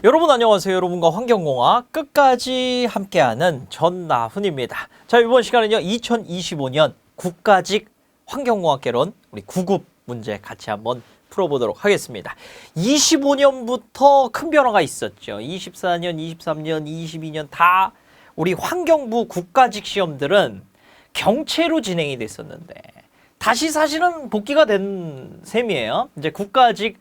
여러분 안녕하세요. 여러분과 환경공학 끝까지 함께하는 전나훈입니다. 자, 이번 시간은요 2025년 국가직 환경공학개론 우리 9급 문제 같이 한번 풀어보도록 하겠습니다. 25년부터 큰 변화가 있었죠. 24년, 23년, 22년 다 우리 환경부 국가직 시험들은 경채로 진행이 됐었는데 다시 사실은 복귀가 된 셈이에요. 이제 국가직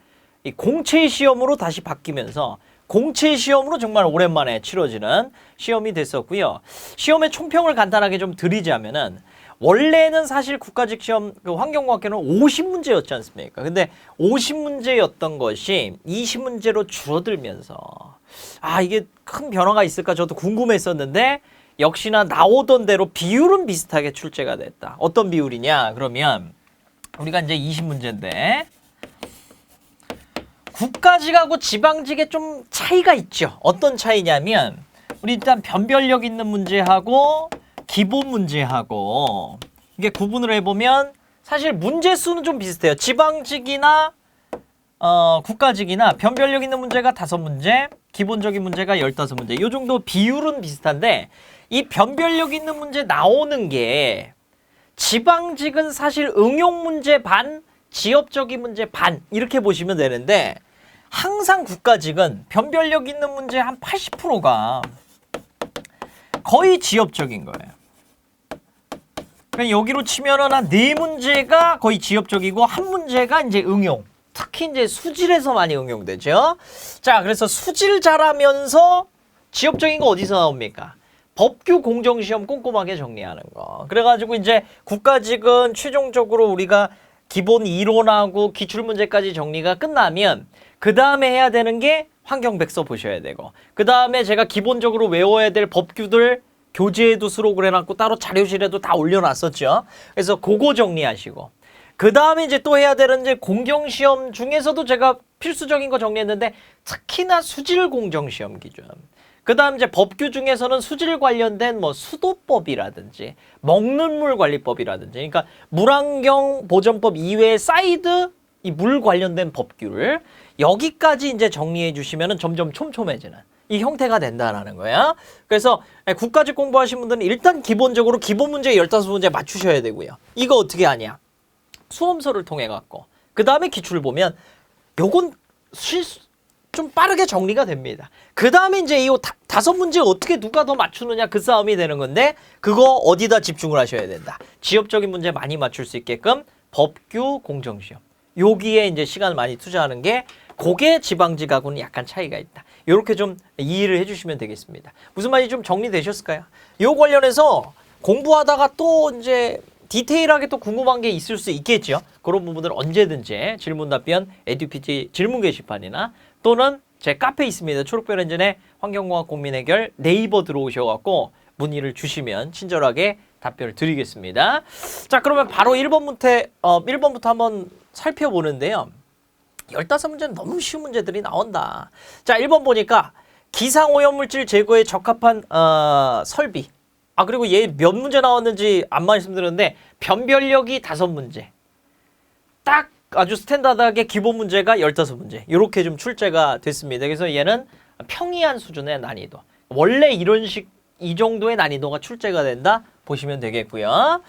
공채 시험으로 다시 바뀌면서 공채 시험으로 정말 오랜만에 치러지는 시험이 됐었고요. 시험의 총평을 간단하게 좀 드리자면은 원래는 사실 국가직 시험 그 환경공학계는 50문제였지 않습니까? 근데 50문제였던 것이 20문제로 줄어들면서 이게 큰 변화가 있을까 저도 궁금했었는데 역시나 나오던 대로 비율은 비슷하게 출제가 됐다. 어떤 비율이냐? 그러면 우리가 이제 20문제인데 국가직하고 지방직에 좀 차이가 있죠. 어떤 차이냐면 우리 일단 변별력 있는 문제하고 기본 문제하고 이게 구분을 해보면 사실 문제 수는 좀 비슷해요. 지방직이나 국가직이나 변별력 있는 문제가 5문제, 기본적인 문제가 15문제. 이 정도 비율은 비슷한데 이 변별력 있는 문제 나오는 게 지방직은 사실 응용 문제 반, 지역적인 문제 반 이렇게 보시면 되는데 항상 국가직은 변별력 있는 문제 한 80%가 거의 지역적인 거예요. 그러니까 여기로 치면은 한 4문제가 거의 지역적이고 한 문제가 이제 응용. 특히 이제 수질에서 많이 응용되죠. 자, 그래서 수질 잘하면서 지역적인 거 어디서 나옵니까? 법규 공정시험 꼼꼼하게 정리하는 거. 그래가지고 이제 국가직은 최종적으로 우리가 기본 이론하고 기출문제까지 정리가 끝나면 그 다음에 해야 되는 게 환경백서 보셔야 되고 그 다음에 제가 기본적으로 외워야 될 법규들 교재에도 수록을 해놨고 따로 자료실에도 다 올려놨었죠. 그래서 그거 정리하시고 그 다음에 이제 또 해야 되는 이제 공정시험 중에서도 제가 필수적인 거 정리했는데 특히나 수질 공정시험 기준. 그 다음 이제 법규 중에서는 수질 관련된 뭐 수도법이라든지 먹는 물 관리법이라든지 그러니까 물환경 보전법 이외의 사이드 이 물 관련된 법규를 여기까지 이제 정리해 주시면은 점점 촘촘해지는 이 형태가 된다라는 거야. 그래서 국가직 공부하신 분들은 일단 기본적으로 기본 문제 15문제 맞추셔야 되고요. 이거 어떻게 하냐? 수험서를 통해 갖고 그 다음에 기출을 보면 요건 좀 빠르게 정리가 됩니다. 그 다음에 이제 이 5문제 어떻게 누가 더 맞추느냐 그 싸움이 되는 건데 그거 어디다 집중을 하셔야 된다. 지역적인 문제 많이 맞출 수 있게끔 법규 공정시험. 여기에 이제 시간을 많이 투자하는 게 그게 지방직하고는 약간 차이가 있다. 이렇게 좀 이해를 해주시면 되겠습니다. 무슨 말인지 좀 정리되셨을까요? 요 관련해서 공부하다가 또 이제 디테일하게 또 궁금한 게 있을 수 있겠죠. 그런 부분들 언제든지 질문 답변 에듀피티 질문 게시판이나 또는 제 카페 있습니다. 초록별 엔진의 환경공학 고민 해결 네이버 들어오셔갖고 문의를 주시면 친절하게 답변을 드리겠습니다. 자, 그러면 바로 1번부터 한번 살펴보는데요. 15문제는 너무 쉬운 문제들이 나온다. 자, 1번 보니까 기상오염물질 제거에 적합한 설비. 그리고 얘 몇 문제 나왔는지 안 말씀드렸는데 변별력이 5문제. 딱 아주 스탠다드하게 기본 문제가 15문제. 이렇게 좀 출제가 됐습니다. 그래서 얘는 평이한 수준의 난이도. 원래 이 정도의 난이도가 출제가 된다 보시면 되겠고요.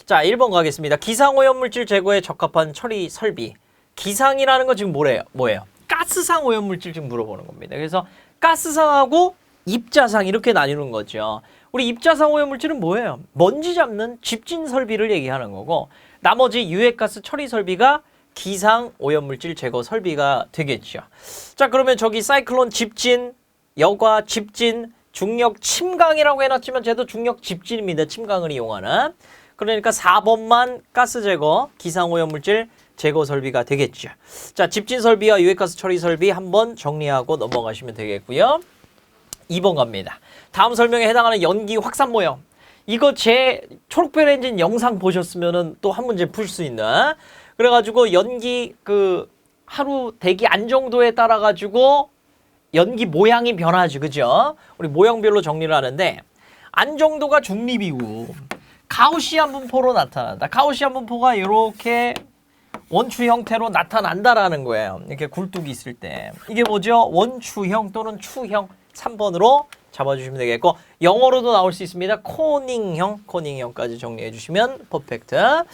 자, 1번 가겠습니다. 기상오염물질 제거에 적합한 처리 설비. 기상이라는 건 지금 뭐예요? 가스상 오염물질 지금 물어보는 겁니다. 그래서 가스상하고 입자상 이렇게 나뉘는 거죠. 우리 입자상 오염물질은 뭐예요? 먼지 잡는 집진 설비를 얘기하는 거고 나머지 유해가스 처리 설비가 기상 오염물질 제거 설비가 되겠죠. 자, 그러면 저기 사이클론 집진, 여과 집진, 중력 침강이라고 해놨지만 쟤도 중력 집진입니다. 침강을 이용하는. 그러니까 4번만 가스 제거, 기상 오염물질 제거 설비가 되겠죠. 자, 집진 설비와 유해가스 처리 설비 한번 정리하고 넘어가시면 되겠고요. 2번 갑니다. 다음 설명에 해당하는 연기 확산 모형. 이거 제 초록별 엔진 영상 보셨으면은 또 한 문제 풀 수 있는. 그래가지고 연기 하루 대기 안정도에 따라 가지고 연기 모양이 변하죠. 그죠? 우리 모형별로 정리를 하는데 안정도가 중립이고 가우시안 분포로 나타난다. 가우시안 분포가 이렇게 원추 형태로 나타난다라는 거예요. 이렇게 굴뚝이 있을 때. 이게 뭐죠? 원추형 또는 추형 3번으로 잡아주시면 되겠고 영어로도 나올 수 있습니다. 코닝형까지 정리해 주시면 퍼펙트.